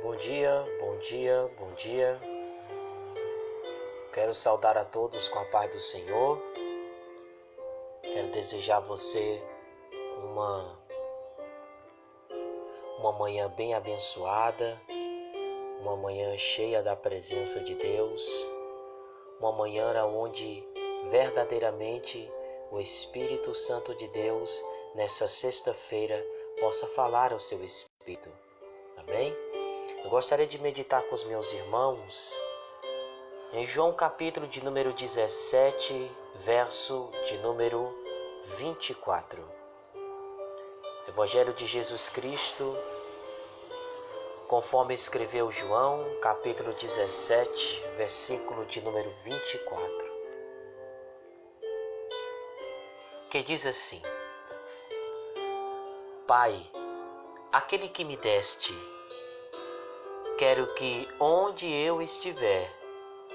Bom dia, bom dia, bom dia. Quero saudar a todos com a paz do Senhor. Quero desejar a você uma manhã bem abençoada, uma manhã cheia da presença de Deus, uma manhã onde verdadeiramente o Espírito Santo de Deus, nessa sexta-feira, possa falar ao seu espírito. Amém? Eu gostaria de meditar com os meus irmãos em João capítulo de número 17, verso de número 24. Evangelho de Jesus Cristo, conforme escreveu João, capítulo 17, versículo de número 24. Que diz assim: Pai, aquele que me deste, quero que onde eu estiver,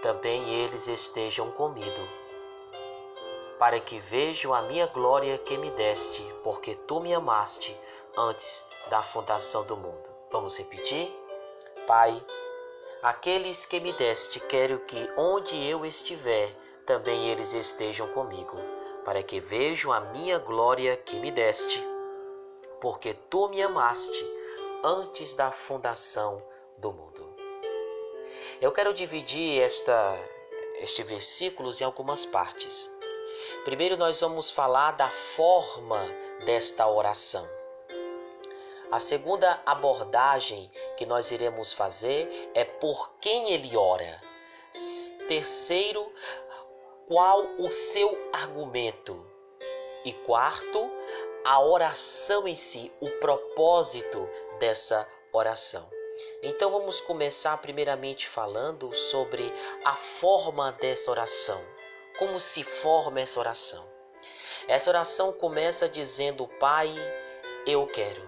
também eles estejam comigo, para que vejam a minha glória que me deste, porque tu me amaste antes da fundação do mundo. Vamos repetir? Pai, aqueles que me deste, quero que onde eu estiver, também eles estejam comigo, para que vejam a minha glória que me deste, porque tu me amaste antes da fundação do mundo. Eu quero dividir este versículo em algumas partes. Primeiro nós vamos falar da forma desta oração. A segunda abordagem que nós iremos fazer é por quem ele ora. Terceiro, qual o seu argumento. E quarto, a oração em si, o propósito dessa oração. Então vamos começar primeiramente falando sobre a forma dessa oração. Como se forma essa oração? Essa oração começa dizendo: Pai, eu quero.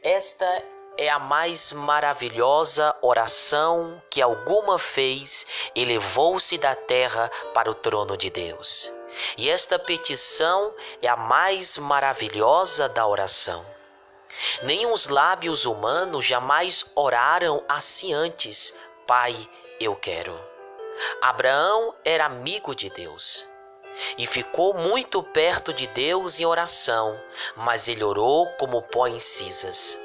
Esta é a mais maravilhosa oração que alguma fez elevou-se da terra para o trono de Deus. E esta petição é a mais maravilhosa da oração. Nem os lábios humanos jamais oraram assim antes: Pai, eu quero. Abraão era amigo de Deus e ficou muito perto de Deus em oração, mas ele orou como pó em cinzas.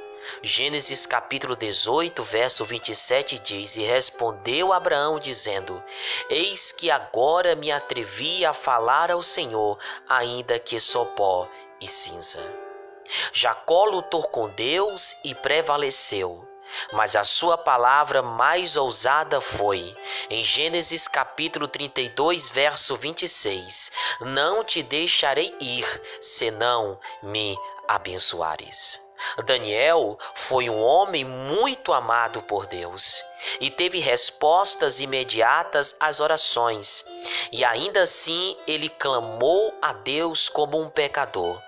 Gênesis capítulo 18, verso 27 diz: E respondeu Abraão dizendo: Eis que agora me atrevi a falar ao Senhor, ainda que sou pó e cinza. Jacó lutou com Deus e prevaleceu, mas a sua palavra mais ousada foi, em Gênesis capítulo 32, verso 26, Não te deixarei ir, senão me abençoares. Daniel foi um homem muito amado por Deus e teve respostas imediatas às orações, e ainda assim ele clamou a Deus como um pecador.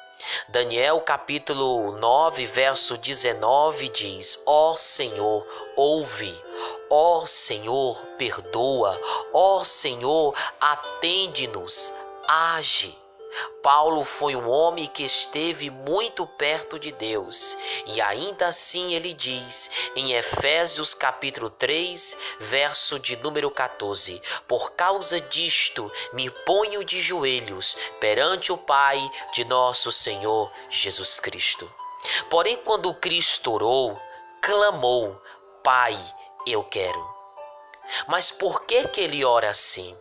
Daniel capítulo 9, verso 19 diz: Ó Senhor, ouve, ó Senhor, perdoa, ó Senhor, atende-nos, age. Paulo foi um homem que esteve muito perto de Deus e ainda assim ele diz em Efésios capítulo 3, verso de número 14: Por causa disto me ponho de joelhos perante o Pai de nosso Senhor Jesus Cristo. Porém, quando Cristo orou, clamou: Pai, eu quero. Mas por que ele ora assim?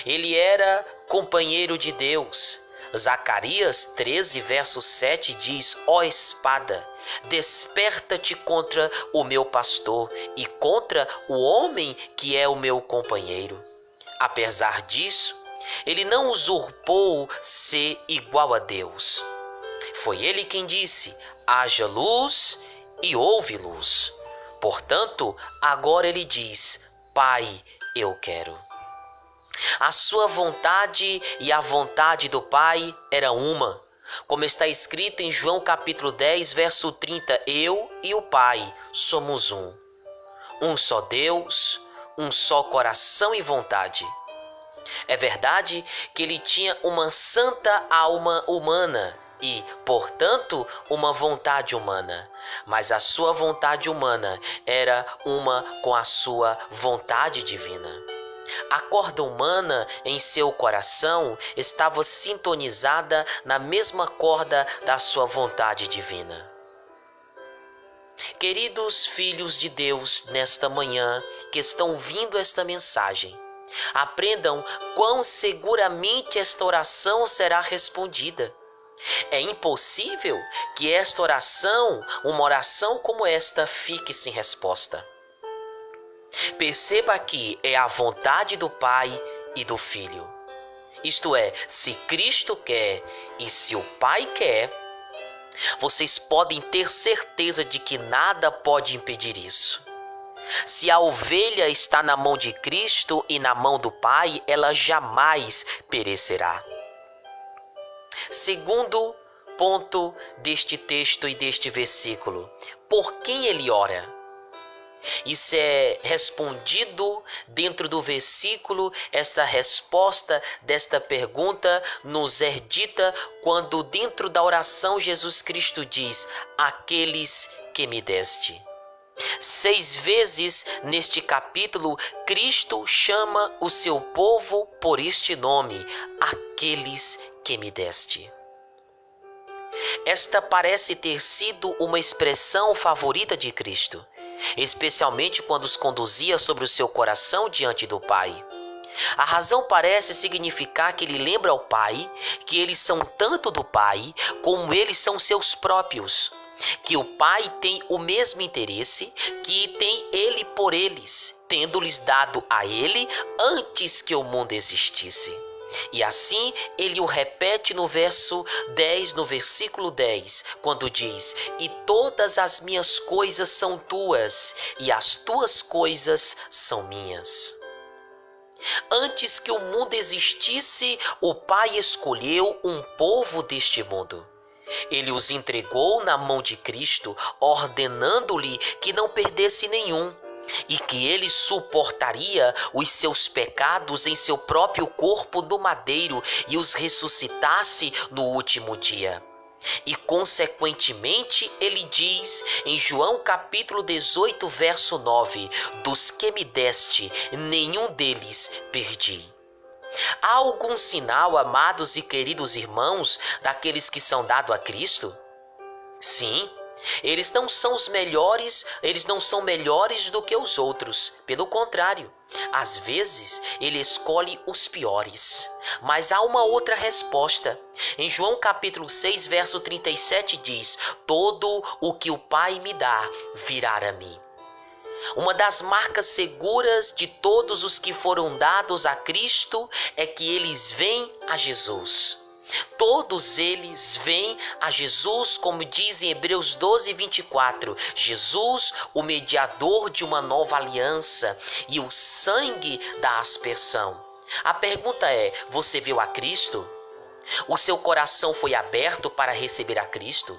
Ele era companheiro de Deus. Zacarias 13, verso 7 diz: Ó espada, desperta-te contra o meu pastor e contra o homem que é o meu companheiro. Apesar disso, ele não usurpou ser igual a Deus. Foi ele quem disse: haja luz e houve luz. Portanto, agora ele diz: Pai, eu quero. A sua vontade e a vontade do Pai era uma, como está escrito em João capítulo 10, verso 30, Eu e o Pai somos um. Um só Deus, um só coração e vontade. É verdade que ele tinha uma santa alma humana, e, portanto, uma vontade humana. Mas a sua vontade humana era uma com a sua vontade divina. A corda humana em seu coração estava sintonizada na mesma corda da sua vontade divina. Queridos filhos de Deus, nesta manhã que estão ouvindo esta mensagem, aprendam quão seguramente esta oração será respondida. É impossível que esta oração, uma oração como esta, fique sem resposta. Perceba que é a vontade do Pai e do Filho. Isto é, se Cristo quer e se o Pai quer, vocês podem ter certeza de que nada pode impedir isso. Se a ovelha está na mão de Cristo e na mão do Pai, ela jamais perecerá. Segundo ponto deste texto e deste versículo: por quem ele ora? Isso é respondido dentro do versículo. Essa resposta desta pergunta nos é dita quando dentro da oração Jesus Cristo diz: aqueles que me deste. 6 vezes neste capítulo, Cristo chama o seu povo por este nome: aqueles que me deste. Esta parece ter sido uma expressão favorita de Cristo, especialmente quando os conduzia sobre o seu coração diante do Pai. A razão parece significar que ele lembra ao Pai que eles são tanto do Pai como eles são seus próprios, que o Pai tem o mesmo interesse que tem ele por eles, tendo-lhes dado a ele antes que o mundo existisse. E assim ele o repete no verso 10, no versículo 10, quando diz: e todas as minhas coisas são tuas, e as tuas coisas são minhas. Antes que o mundo existisse, o Pai escolheu um povo deste mundo. Ele os entregou na mão de Cristo, ordenando-lhe que não perdesse nenhum, e que ele suportaria os seus pecados em seu próprio corpo no madeiro e os ressuscitasse no último dia. E consequentemente ele diz em João capítulo 18, verso 9: dos que me deste, nenhum deles perdi. Há algum sinal, amados e queridos irmãos, daqueles que são dados a Cristo? Sim. Eles não são os melhores, eles não são melhores do que os outros. Pelo contrário, às vezes ele escolhe os piores. Mas há uma outra resposta. Em João capítulo 6, verso 37 diz: todo o que o Pai me dá virá a mim. Uma das marcas seguras de todos os que foram dados a Cristo é que eles vêm a Jesus. Todos eles vêm a Jesus, como diz em Hebreus 12, 24, Jesus, o mediador de uma nova aliança e o sangue da aspersão. A pergunta é: você viu a Cristo? O seu coração foi aberto para receber a Cristo?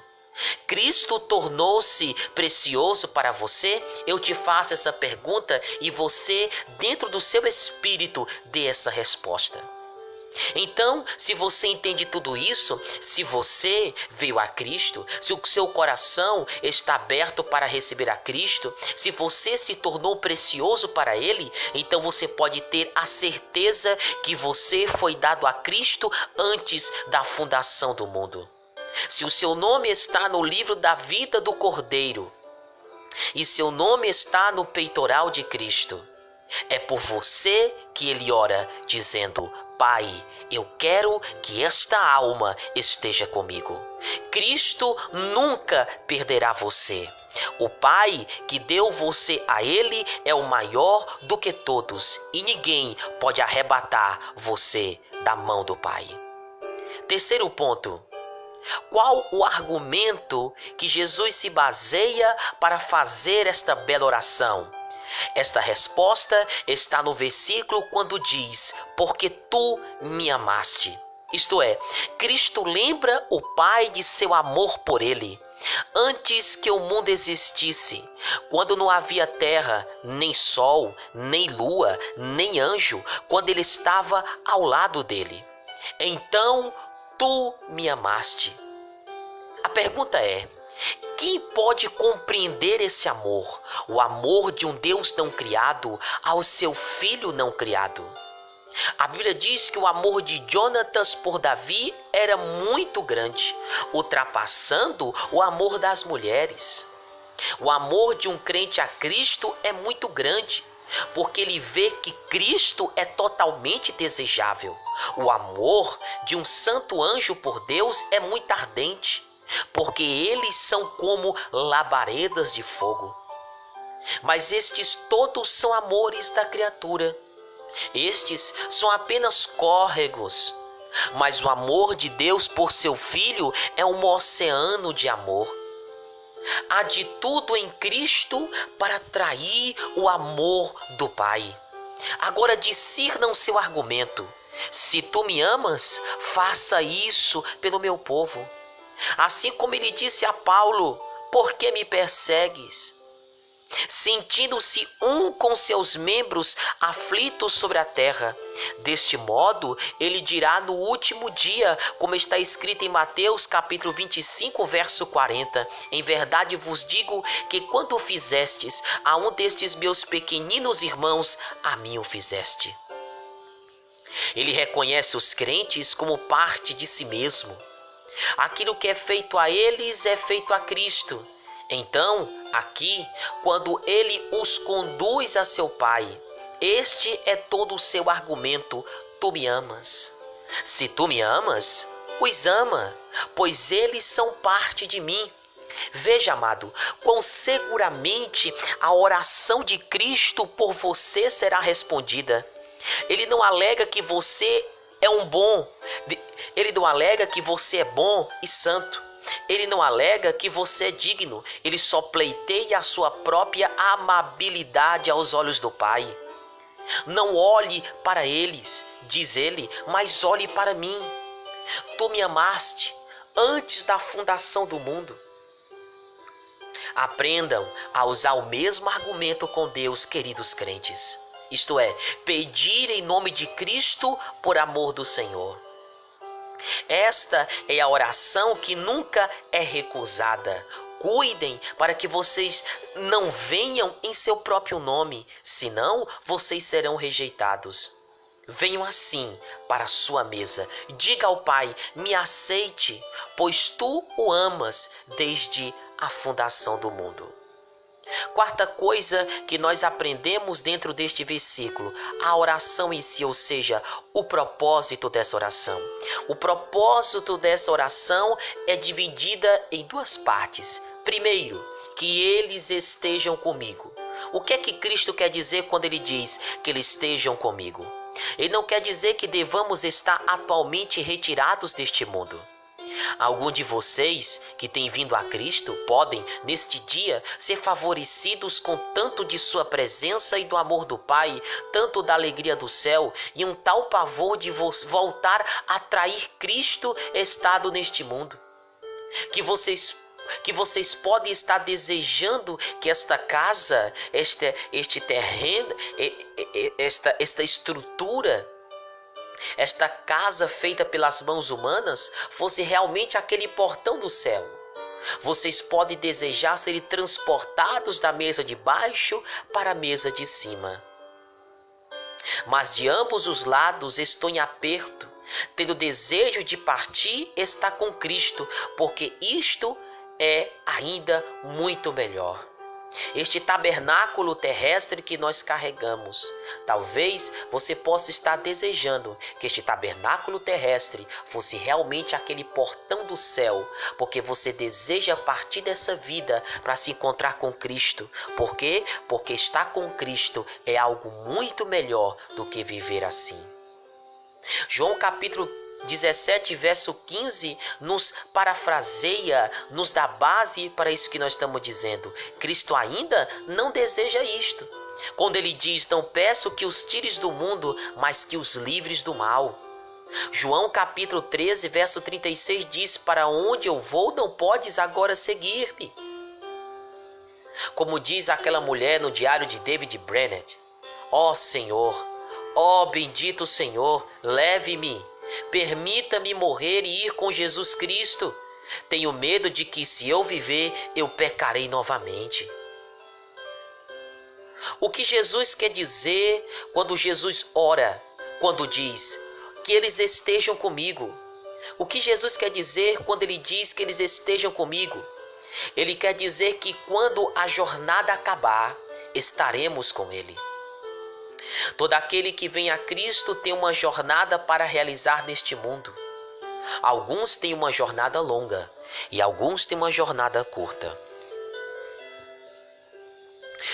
Cristo tornou-se precioso para você? Eu te faço essa pergunta e você, dentro do seu espírito, dê essa resposta. Então, se você entende tudo isso, se você veio a Cristo, se o seu coração está aberto para receber a Cristo, se você se tornou precioso para Ele, então você pode ter a certeza que você foi dado a Cristo antes da fundação do mundo. Se o seu nome está no livro da vida do Cordeiro e seu nome está no peitoral de Cristo, é por você que ele ora, dizendo: Pai, eu quero que esta alma esteja comigo. Cristo nunca perderá você. O Pai que deu você a Ele é o maior do que todos e ninguém pode arrebatar você da mão do Pai. Terceiro ponto. Qual o argumento que Jesus se baseia para fazer esta bela oração? Esta resposta está no versículo quando diz: porque tu me amaste. Isto é, Cristo lembra o Pai de seu amor por ele. Antes que o mundo existisse, quando não havia terra, nem sol, nem lua, nem anjo, quando ele estava ao lado dele. Então tu me amaste. pergunta é: quem pode compreender esse amor? O amor de um Deus não criado ao seu filho não criado. A Bíblia diz que o amor de Jonatas por Davi era muito grande, ultrapassando o amor das mulheres. O amor de um crente a Cristo é muito grande, porque ele vê que Cristo é totalmente desejável. O amor de um santo anjo por Deus é muito ardente, porque eles são como labaredas de fogo. Mas estes todos são amores da criatura. Estes são apenas córregos, mas o amor de Deus por seu Filho é um oceano de amor. Há de tudo em Cristo para atrair o amor do Pai. Agora discernam seu argumento. Se tu me amas, faça isso pelo meu povo. Assim como ele disse a Paulo: por que me persegues? Sentindo-se um com seus membros aflitos sobre a terra. Deste modo, ele dirá no último dia, como está escrito em Mateus capítulo 25, verso 40. Em verdade vos digo que quando fizestes a um destes meus pequeninos irmãos, a mim o fizeste. Ele reconhece os crentes como parte de si mesmo. Aquilo que é feito a eles é feito a Cristo. Então, aqui, quando ele os conduz a seu Pai, este é todo o seu argumento: tu me amas. Se tu me amas, os ama, pois eles são parte de mim. Veja, amado, quão seguramente a oração de Cristo por você será respondida. Ele não alega que você é ele não alega que você é bom e santo. Ele não alega que você é digno. Ele só pleiteia a sua própria amabilidade aos olhos do Pai. Não olhe para eles, diz ele, mas olhe para mim. Tu me amaste antes da fundação do mundo. Aprendam a usar o mesmo argumento com Deus, queridos crentes. Isto é, pedir em nome de Cristo por amor do Senhor. Esta é a oração que nunca é recusada. Cuidem para que vocês não venham em seu próprio nome, senão vocês serão rejeitados. Venham assim para a sua mesa. Diga ao Pai: me aceite, pois tu o amas desde a fundação do mundo. Quarta coisa que nós aprendemos dentro deste versículo: a oração em si, ou seja, o propósito dessa oração. O propósito dessa oração é dividida em duas partes. Primeiro, que eles estejam comigo. O que é que Cristo quer dizer quando ele diz que eles estejam comigo? Ele não quer dizer que devamos estar atualmente retirados deste mundo. Alguns de vocês que têm vindo a Cristo podem, neste dia, ser favorecidos com tanto de sua presença e do amor do Pai, tanto da alegria do céu e um tal pavor de voltar a trair Cristo estado neste mundo, que vocês podem estar desejando que esta casa, este terreno, esta estrutura, esta casa feita pelas mãos humanas fosse realmente aquele portão do céu. Vocês podem desejar serem transportados da mesa de baixo para a mesa de cima. Mas de ambos os lados estou em aperto, tendo desejo de partir estar com Cristo, porque isto é ainda muito melhor. Este tabernáculo terrestre que nós carregamos, talvez você possa estar desejando que este tabernáculo terrestre fosse realmente aquele portão do céu, porque você deseja partir dessa vida para se encontrar com Cristo. Por quê? Porque estar com Cristo é algo muito melhor do que viver assim. João capítulo 17, verso 15, nos parafraseia, nos dá base para isso que nós estamos dizendo. Cristo ainda não deseja isto. Quando ele diz: não peço que os tires do mundo, mas que os livres do mal. João capítulo 13, verso 36 diz: para onde eu vou não podes agora seguir-me. Como diz aquela mulher no diário de David Brainerd: ó Senhor, ó bendito Senhor, leve-me. Permita-me morrer e ir com Jesus Cristo. Tenho medo de que, se eu viver, eu pecarei novamente. O que Jesus quer dizer quando Jesus ora, quando diz que eles estejam comigo? O que Jesus quer dizer quando ele diz que eles estejam comigo? Ele quer dizer que quando a jornada acabar, estaremos com ele. Todo aquele que vem a Cristo tem uma jornada para realizar neste mundo. Alguns têm uma jornada longa e alguns têm uma jornada curta.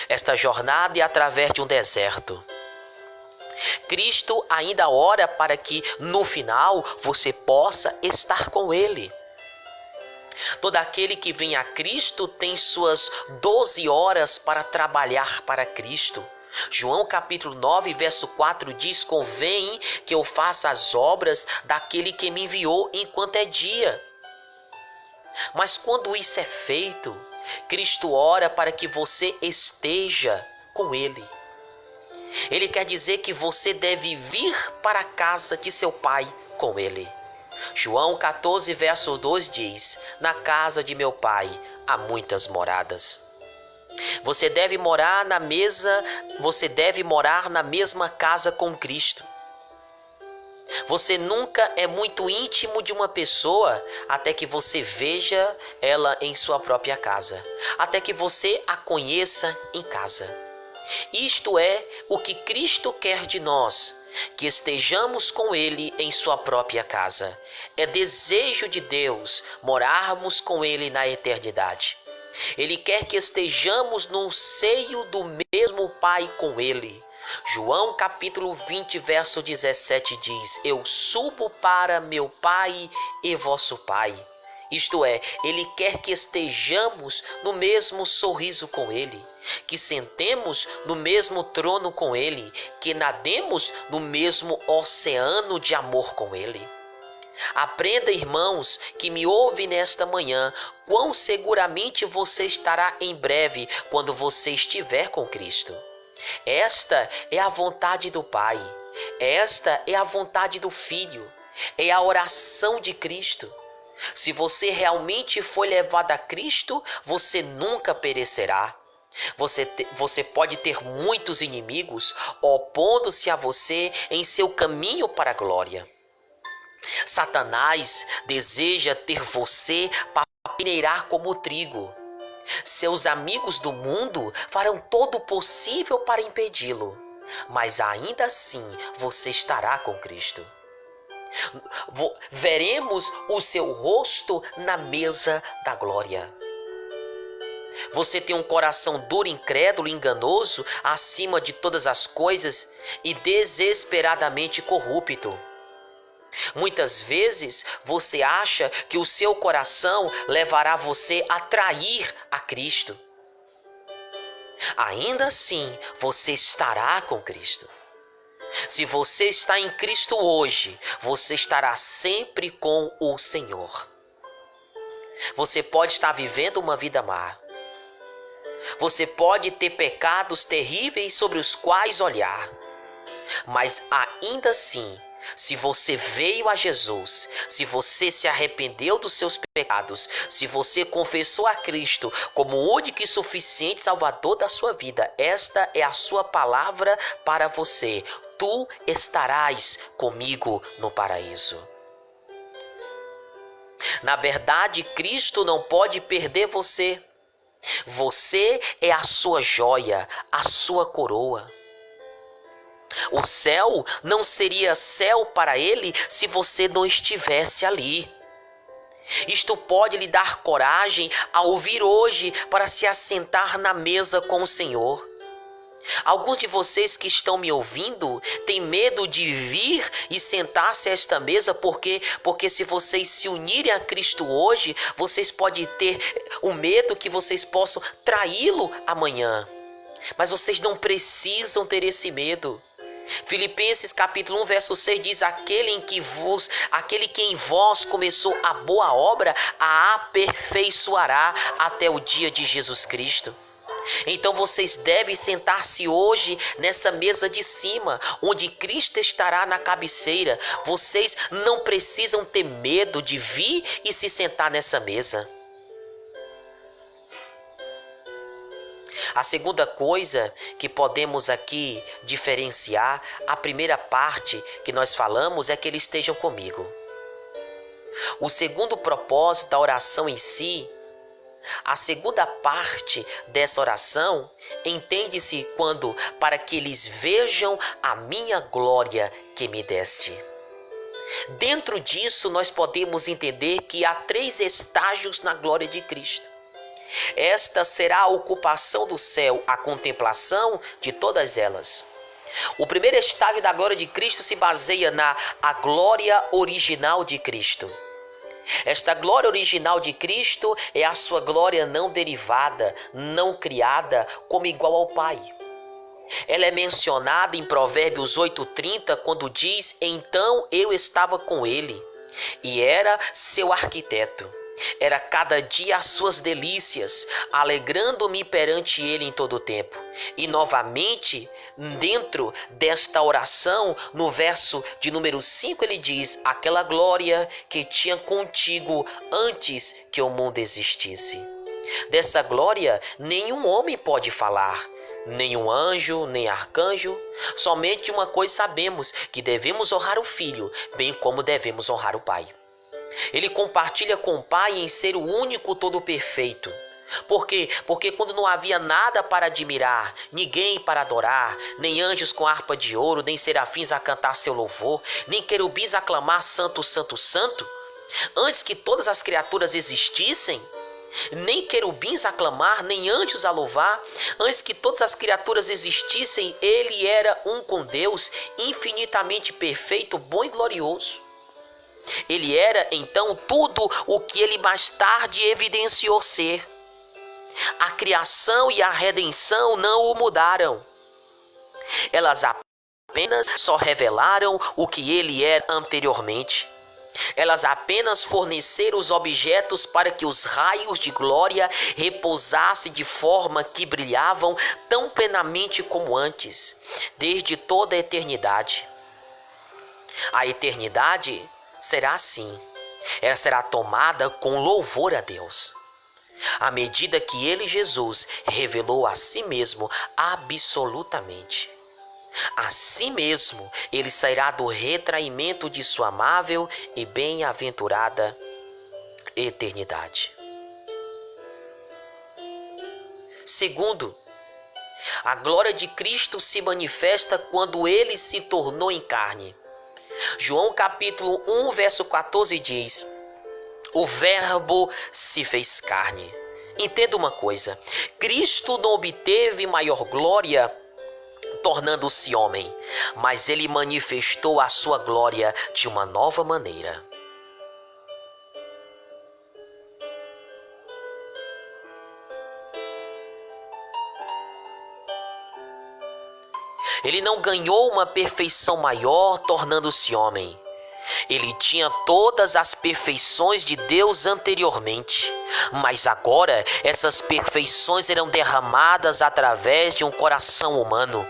Esta jornada é através de um deserto. Cristo ainda ora para que no final você possa estar com ele. Todo aquele que vem a Cristo tem suas 12 horas para trabalhar para Cristo. João capítulo 9, verso 4 diz: convém que eu faça as obras daquele que me enviou enquanto é dia. Mas quando isso é feito, Cristo ora para que você esteja com ele. Ele quer dizer que você deve vir para a casa de seu pai com ele. João 14, verso 2 diz: na casa de meu pai há muitas moradas. Você deve morar na mesma casa com Cristo. Você nunca é muito íntimo de uma pessoa até que você veja ela em sua própria casa, até que você a conheça em casa. Isto é o que Cristo quer de nós, que estejamos com ele em sua própria casa. É desejo de Deus morarmos com ele na eternidade. Ele quer que estejamos no seio do mesmo Pai com ele. João capítulo 20, verso 17 diz: eu subo para meu Pai e vosso Pai. Isto é, ele quer que estejamos no mesmo sorriso com ele, que sentemos no mesmo trono com ele, que nademos no mesmo oceano de amor com ele. Aprenda, irmãos, que me ouvem nesta manhã, quão seguramente você estará em breve quando você estiver com Cristo. Esta é a vontade do Pai, esta é a vontade do Filho, é a oração de Cristo. Se você realmente for levado a Cristo, você nunca perecerá. Você pode ter muitos inimigos opondo-se a você em seu caminho para a glória. Satanás deseja ter você para peneirar como trigo. Seus amigos do mundo farão todo o possível para impedi-lo, mas ainda assim você estará com Cristo. Veremos o seu rosto na mesa da glória. Você tem um coração duro, incrédulo, enganoso, acima de todas as coisas e desesperadamente corrupto. Muitas vezes você acha que o seu coração levará você a trair a Cristo. Ainda assim, você estará com Cristo. Se você está em Cristo hoje, você estará sempre com o Senhor. Você pode estar vivendo uma vida má. Você pode ter pecados terríveis sobre os quais olhar. Mas ainda assim, se você veio a Jesus, se você se arrependeu dos seus pecados, se você confessou a Cristo como o único e suficiente Salvador da sua vida, esta é a sua palavra para você: tu estarás comigo no paraíso. Na verdade, Cristo não pode perder você. Você é a sua joia, a sua coroa. O céu não seria céu para ele se você não estivesse ali. Isto pode lhe dar coragem a ouvir hoje para se assentar na mesa com o Senhor. Alguns de vocês que estão me ouvindo têm medo de vir e sentar-se a esta mesa porque se vocês se unirem a Cristo hoje, vocês podem ter o medo que vocês possam traí-lo amanhã. Mas vocês não precisam ter esse medo. Filipenses capítulo 1, verso 6 diz: aquele que em vós começou a boa obra, a aperfeiçoará até o dia de Jesus Cristo. Então vocês devem sentar-se hoje nessa mesa de cima, onde Cristo estará na cabeceira. Vocês não precisam ter medo de vir e se sentar nessa mesa. A segunda coisa que podemos aqui diferenciar, a primeira parte que nós falamos é que eles estejam comigo. O segundo propósito da oração em si, a segunda parte dessa oração, entende-se quando para que eles vejam a minha glória que me deste. Dentro disso nós podemos entender que há 3 estágios na glória de Cristo. Esta será a ocupação do céu, a contemplação de todas elas. O primeiro estágio da glória de Cristo se baseia na glória original de Cristo. Esta glória original de Cristo é a sua glória não derivada, não criada, como igual ao Pai. Ela é mencionada em Provérbios 8:30, quando diz: então eu estava com ele, e era seu arquiteto. Era cada dia as suas delícias, alegrando-me perante ele em todo o tempo. E novamente, dentro desta oração, no verso de número 5, ele diz: aquela glória que tinha contigo antes que o mundo existisse. Dessa glória, nenhum homem pode falar, nenhum anjo, nem arcanjo. Somente uma coisa sabemos, que devemos honrar o Filho, bem como devemos honrar o Pai. Ele compartilha com o Pai em ser o único todo perfeito. Por quê? Porque quando não havia nada para admirar, ninguém para adorar, nem anjos com harpa de ouro, nem serafins a cantar seu louvor, nem querubins a clamar santo, santo, santo, antes que todas as criaturas existissem, nem querubins a clamar, nem anjos a louvar, antes que todas as criaturas existissem, ele era um com Deus, infinitamente perfeito, bom e glorioso. Ele era, então, tudo o que ele mais tarde evidenciou ser. A criação e a redenção não o mudaram. Elas apenas só revelaram o que ele era anteriormente. Elas apenas forneceram os objetos para que os raios de glória repousassem de forma que brilhavam tão plenamente como antes, desde toda a eternidade. A eternidade será assim. Ela será tomada com louvor a Deus, à medida que ele, Jesus, revelou a si mesmo absolutamente. Assim mesmo, ele sairá do retraimento de sua amável e bem-aventurada eternidade. Segundo, a glória de Cristo se manifesta quando ele se tornou em carne. João capítulo 1, verso 14 diz: o verbo se fez carne. Entenda uma coisa, Cristo não obteve maior glória tornando-se homem, mas ele manifestou a sua glória de uma nova maneira. Ele não ganhou uma perfeição maior tornando-se homem. Ele tinha todas as perfeições de Deus anteriormente, mas agora essas perfeições eram derramadas através de um coração humano.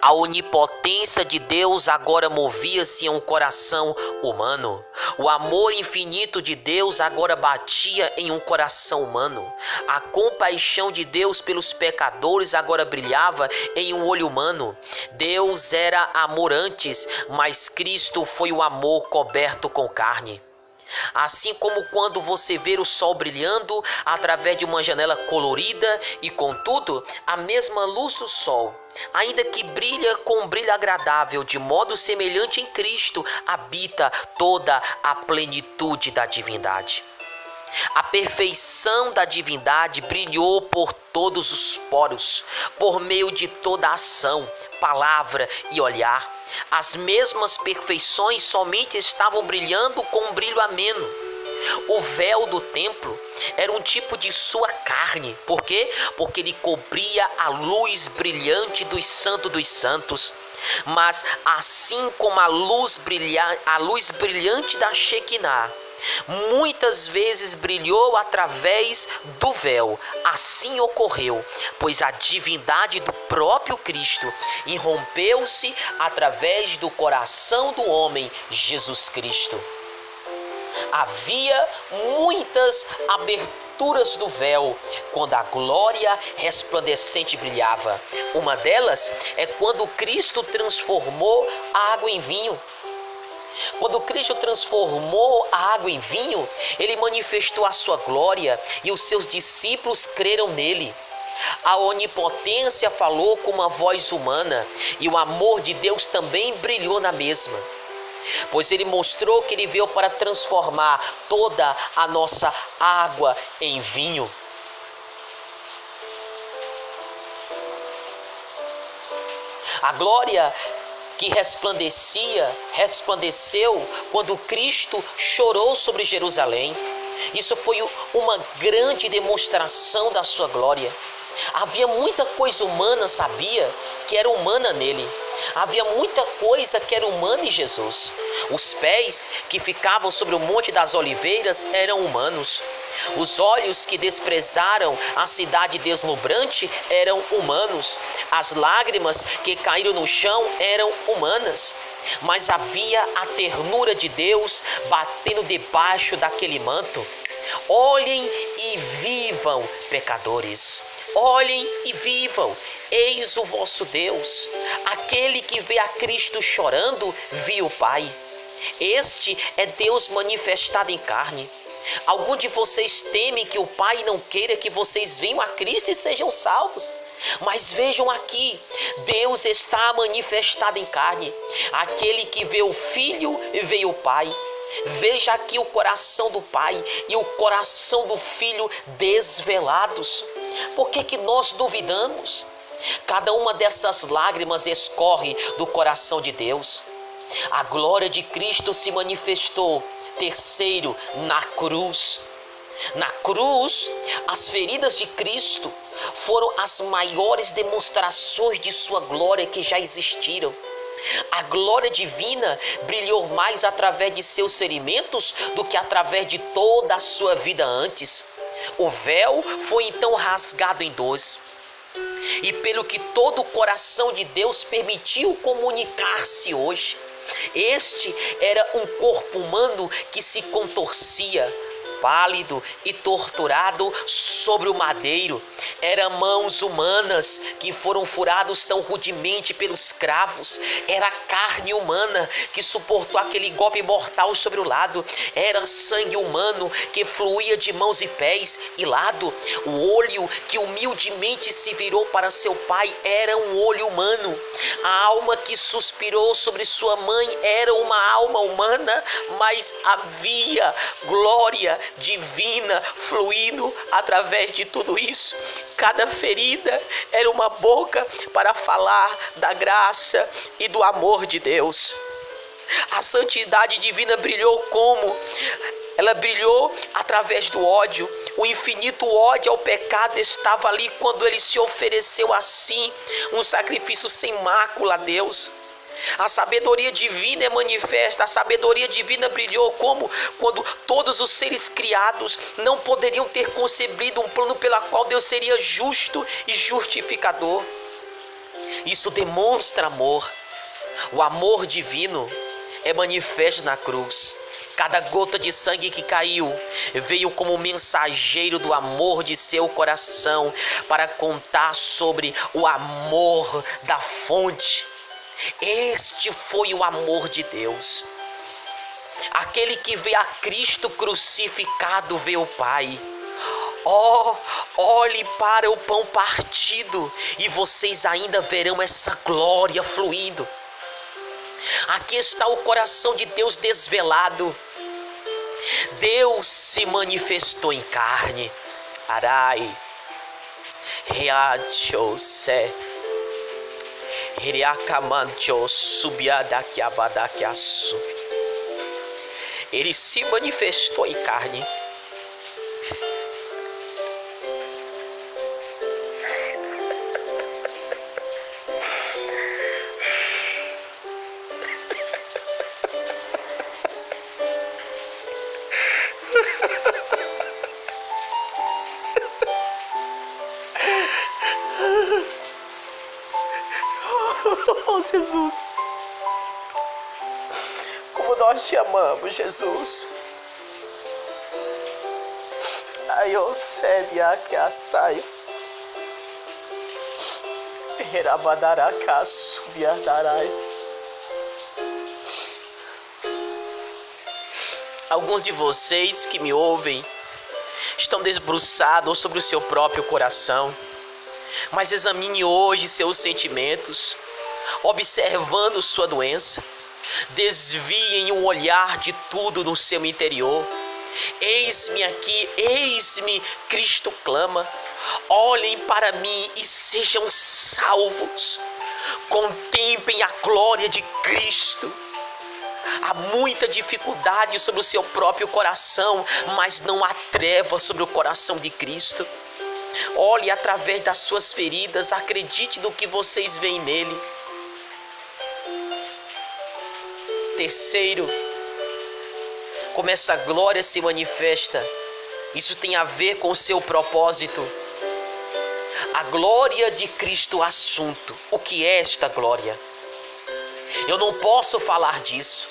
A onipotência de Deus agora movia-se em um coração humano. O amor infinito de Deus agora batia em um coração humano. A compaixão de Deus pelos pecadores agora brilhava em um olho humano. Deus era amor antes, mas Cristo foi o amor coberto com carne. Assim como quando você vê o sol brilhando através de uma janela colorida e, contudo, a mesma luz do sol, ainda que brilha com um brilho agradável, de modo semelhante em Cristo, habita toda a plenitude da divindade. A perfeição da divindade brilhou por todos os poros, por meio de toda a ação, palavra e olhar. As mesmas perfeições somente estavam brilhando com um brilho ameno. O véu do templo era um tipo de sua carne. Por quê? Porque ele cobria a luz brilhante dos santos dos santos. Mas assim como a luz brilhante da Shekinah muitas vezes brilhou através do véu. Assim ocorreu, pois a divindade do próprio Cristo irrompeu-se através do coração do homem, Jesus Cristo. Havia muitas aberturas do véu quando a glória resplandecente brilhava. Uma delas é quando Cristo transformou a água em vinho. Quando Cristo transformou a água em vinho, ele manifestou a sua glória e os seus discípulos creram nele. A onipotência falou com uma voz humana e o amor de Deus também brilhou na mesma, pois ele mostrou que ele veio para transformar toda a nossa água em vinho. A glória que resplandeceu quando Cristo chorou sobre Jerusalém. Isso foi uma grande demonstração da sua glória. Havia muita coisa humana, sabia? Que era humana nele. Havia muita coisa que era humana em Jesus. Os pés que ficavam sobre o Monte das Oliveiras eram humanos. Os olhos que desprezaram a cidade deslumbrante eram humanos. As lágrimas que caíram no chão eram humanas. Mas havia a ternura de Deus batendo debaixo daquele manto. Olhem e vivam, pecadores. Olhem e vivam, eis o vosso Deus. Aquele que vê a Cristo chorando, viu o Pai. Este é Deus manifestado em carne. Algum de vocês teme que o Pai não queira que vocês venham a Cristo e sejam salvos? Mas vejam aqui, Deus está manifestado em carne. Aquele que vê o Filho, vê o Pai. Veja aqui o coração do Pai e o coração do Filho desvelados. Por que nós duvidamos? Cada uma dessas lágrimas escorre do coração de Deus. A glória de Cristo se manifestou, terceiro, na cruz. Na cruz, as feridas de Cristo foram as maiores demonstrações de sua glória que já existiram. A glória divina brilhou mais através de seus ferimentos do que através de toda a sua vida antes. O véu foi então rasgado em dois. E pelo que todo o coração de Deus permitiu comunicar-se hoje. Este era um corpo humano que se contorcia, pálido e torturado sobre o madeiro. Eram mãos humanas que foram furadas tão rudemente pelos cravos. Era carne humana que suportou aquele golpe mortal sobre o lado. Era sangue humano que fluía de mãos e pés e lado. O olho que humildemente se virou para seu pai era um olho humano. A alma que suspirou sobre sua mãe era uma alma humana, mas havia glória divina fluindo através de tudo isso. Cada ferida era uma boca para falar da graça e do amor de Deus. A santidade divina brilhou como? Ela brilhou através do ódio. O infinito ódio ao pecado estava ali quando ele se ofereceu assim, um sacrifício sem mácula a Deus. A sabedoria divina é manifesta. A sabedoria divina brilhou como? Quando todos os seres criados não poderiam ter concebido um plano pela qual Deus seria justo e justificador. Isso demonstra amor. O amor divino é manifesto na cruz. Cada gota de sangue que caiu veio como mensageiro do amor de seu coração para contar sobre o amor da fonte. Este foi o amor de Deus. Aquele que vê a Cristo crucificado vê o Pai. Olhe para o pão partido e vocês ainda verão essa glória fluindo. Aqui está o coração de Deus desvelado. Deus se manifestou em carne. Arai, reachose, hiriakamancho, subiadakiabadakiasu. Ele se manifestou em carne. Oh, Jesus, como nós te amamos, Jesus. Ai, oh, sebia que assaio. Herabadaraka subiadarai. Alguns de vocês que me ouvem estão debruçados sobre o seu próprio coração. Mas examine hoje seus sentimentos, observando sua doença. Desviem o olhar de tudo no seu interior. Eis-me aqui, eis-me, Cristo clama. Olhem para mim e sejam salvos. Contemplem a glória de Cristo. Há muita dificuldade sobre o seu próprio coração, mas não há treva sobre o coração de Cristo. Olhe através das suas feridas, acredite no que vocês veem nele. Terceiro, como essa glória se manifesta, isso tem a ver com o seu propósito. A glória de Cristo, assunto. O que é esta glória? Eu não posso falar disso,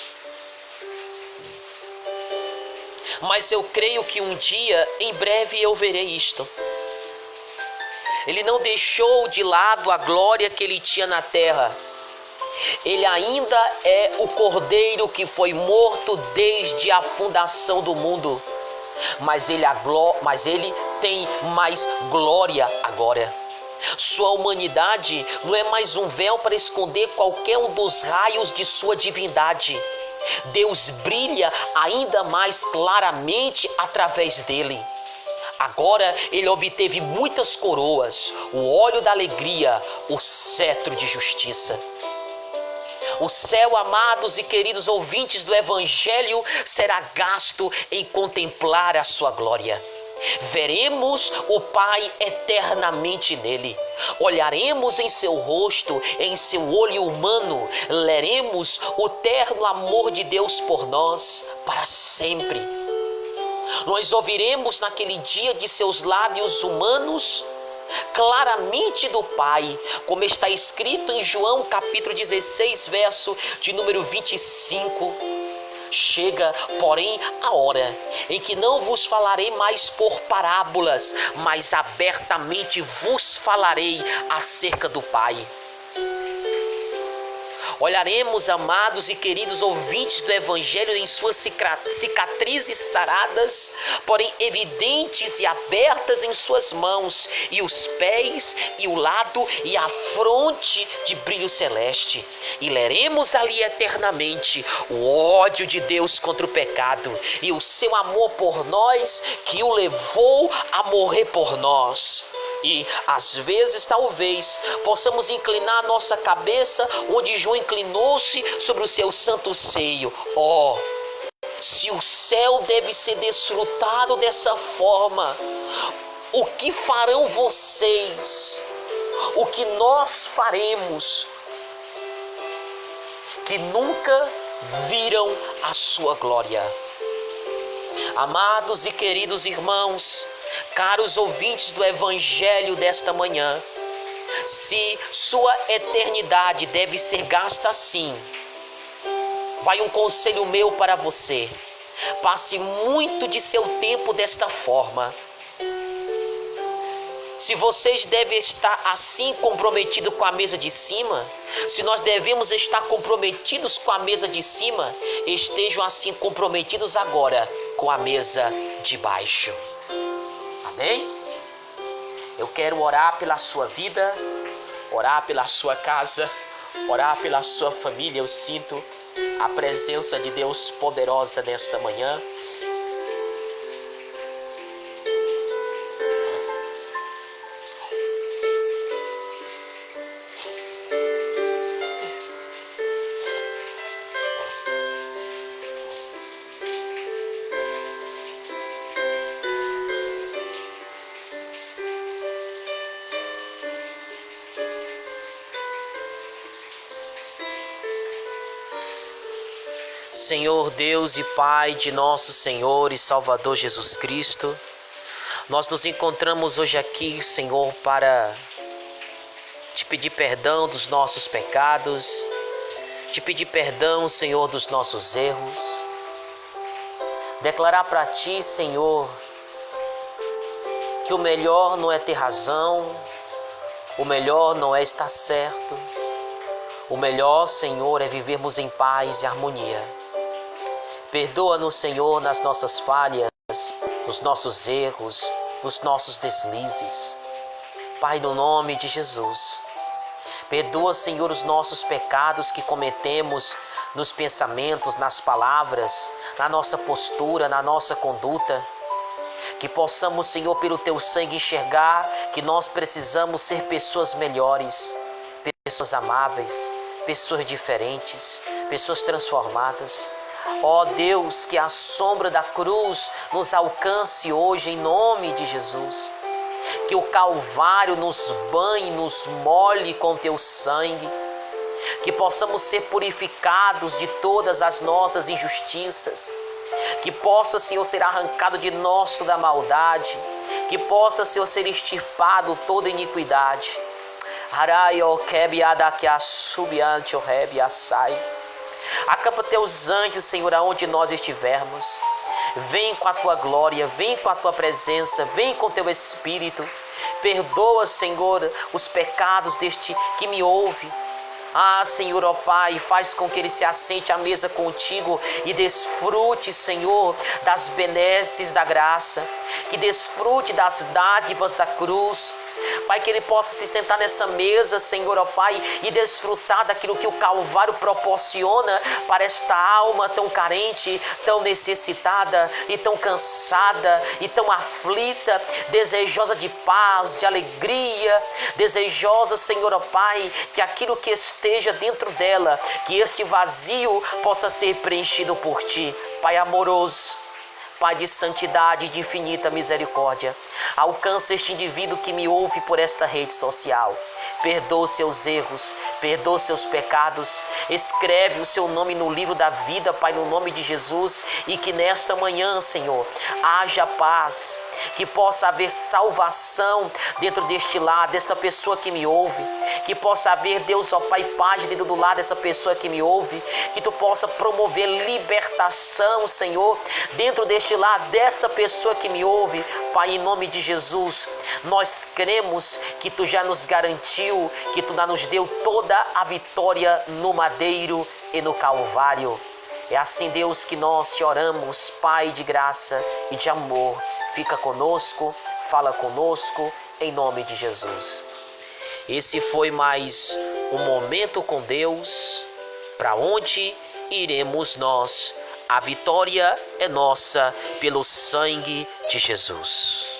mas eu creio que um dia, em breve, eu verei isto. Ele não deixou de lado a glória que ele tinha na terra. Ele ainda é o Cordeiro que foi morto desde a fundação do mundo. Mas ele tem mais glória agora. Sua humanidade não é mais um véu para esconder qualquer um dos raios de sua divindade. Deus brilha ainda mais claramente através dele. Agora ele obteve muitas coroas, o óleo da alegria, o cetro de justiça. O céu, amados e queridos ouvintes do Evangelho, será gasto em contemplar a sua glória. Veremos o Pai eternamente nele. Olharemos em seu rosto, em seu olho humano. Leremos o terno amor de Deus por nós para sempre. Nós ouviremos naquele dia de seus lábios humanos claramente do Pai, como está escrito em João capítulo 16, verso de número 25. Chega, porém, a hora em que não vos falarei mais por parábolas, mas abertamente vos falarei acerca do Pai. Olharemos, amados e queridos ouvintes do Evangelho, em suas cicatrizes saradas, porém evidentes e abertas em suas mãos, e os pés, e o lado, e a fronte de brilho celeste. E leremos ali eternamente o ódio de Deus contra o pecado, e o seu amor por nós, que o levou a morrer por nós. E, às vezes, talvez, possamos inclinar nossa cabeça onde João inclinou-se sobre o seu santo seio. Oh, se o céu deve ser desfrutado dessa forma, o que farão vocês? O que nós faremos? Que nunca viram a sua glória. Amados e queridos irmãos, caros ouvintes do Evangelho desta manhã, se sua eternidade deve ser gasta assim, vai um conselho meu para você: passe muito de seu tempo desta forma. Se vocês devem estar assim comprometidos com a mesa de cima, se nós devemos estar comprometidos com a mesa de cima, estejam assim comprometidos agora com a mesa de baixo. Amém? Eu quero orar pela sua vida, orar pela sua casa, orar pela sua família. Eu sinto a presença de Deus poderosa nesta manhã. Senhor Deus e Pai de nosso Senhor e Salvador Jesus Cristo, nós nos encontramos hoje aqui, Senhor, para te pedir perdão dos nossos pecados, te pedir perdão, Senhor, dos nossos erros. Declarar para ti, Senhor, que o melhor não é ter razão, o melhor não é estar certo. O melhor, Senhor, é vivermos em paz e harmonia. Perdoa-nos, Senhor, nas nossas falhas, nos nossos erros, nos nossos deslizes. Pai, no nome de Jesus, perdoa, Senhor, os nossos pecados que cometemos nos pensamentos, nas palavras, na nossa postura, na nossa conduta. Que possamos, Senhor, pelo Teu sangue enxergar que nós precisamos ser pessoas melhores, pessoas amáveis, pessoas diferentes, pessoas transformadas. Ó Deus, que a sombra da cruz nos alcance hoje em nome de Jesus. Que o Calvário nos banhe, nos molhe com Teu sangue. Que possamos ser purificados de todas as nossas injustiças. Que possa, Senhor, ser arrancado de nós toda a maldade. Que possa, Senhor, ser extirpado toda iniquidade. Acampa Teus anjos, Senhor, aonde nós estivermos. Vem com a Tua glória, vem com a Tua presença, vem com Teu Espírito. Perdoa, Senhor, os pecados deste que me ouve. Senhor, ó Pai, faz com que ele se assente à mesa contigo e desfrute, Senhor, das benesses da graça, que desfrute das dádivas da cruz. Pai, que ele possa se sentar nessa mesa, Senhor, ó Pai, e desfrutar daquilo que o Calvário proporciona para esta alma tão carente, tão necessitada e tão cansada e tão aflita, desejosa de paz, de alegria, desejosa, Senhor, ó Pai, que aquilo que esteja dentro dela, que este vazio possa ser preenchido por Ti. Pai amoroso, Pai de santidade e de infinita misericórdia, alcança este indivíduo que me ouve por esta rede social. Perdoa os seus erros, perdoa os seus pecados, escreve o seu nome no livro da vida, Pai, no nome de Jesus, e que nesta manhã, Senhor, haja paz, que possa haver salvação dentro deste lar, desta pessoa que me ouve, que possa haver, Deus, ó Pai, paz dentro do lar dessa pessoa que me ouve, que Tu possa promover libertação, Senhor, dentro deste lar, desta pessoa que me ouve, Pai, em nome de Jesus. Nós cremos que Tu já nos garantiu, que Tu já nos deu toda a vitória no madeiro e no Calvário. É assim, Deus, que nós Te oramos, Pai de graça e de amor. Fica conosco, fala conosco, em nome de Jesus. Esse foi mais um momento com Deus. Para onde iremos nós? A vitória é nossa pelo sangue de Jesus.